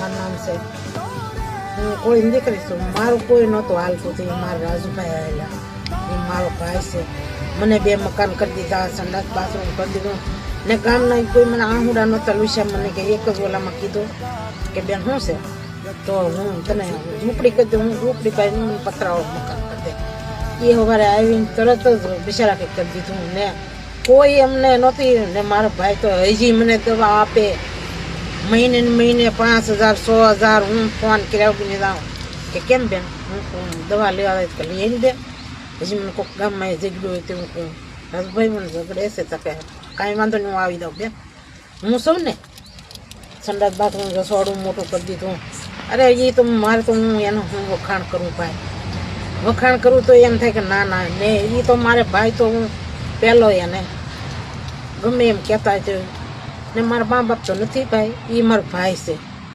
મારું નામ છે. હું કોઈ દીકરી છું. મારું કોઈ નહોતું હાલતું હતું. મારા રાજુભાઈ આવેલા, એ મારો ભાઈ છે. મને 2 મકાન કરી દીધા, સંડાસ બાથરૂમ કરી દીધું ને ગામના કોઈ મને આહુડા નહોતા લુસ્યા. મને કે એક જ ઓલામાં કીધું કે બેન શું છે તો હું તને ઝૂંપડી કરી દઉં. હું ઝૂંપડી પાડીને પતરાવાળું મકાન કરી દે. એ સવારે આવીને તરત જ બિચારા કંઈક કરી દીધું ને કોઈ એમને નહોતી. ને મારો ભાઈ તો હજી મને દવા આપે મહિને ને મહિને 5000 100,000. હું ફોન કર્યા વગર જાઉં કે કેમ બેન હું દવા લેવા આવે કે લઈ બેન. હજી મને કોઈક ગામમાં ઝઘડો હોય તે હું કહું રાજભાઈ મને ઝઘડે છે તો કે કાંઈ વાંધો નહીં, હું આવી દઉં બેન. હું સૌ ને સંડાસ બાથરૂમ રસોડું મોટું કરી દીધું. અરે એ તો મારે તો હું એનું હું વખાણ કરું ભાઈ, વખાણ કરું તો એમ થાય કે ના ના ને એ તો મારે ભાઈ તો હું પહેલો એને ગમે એમ કહેતા જ ને મારા મા બાપ તો નથી ભાઈ, એ મારો ભાઈ છે.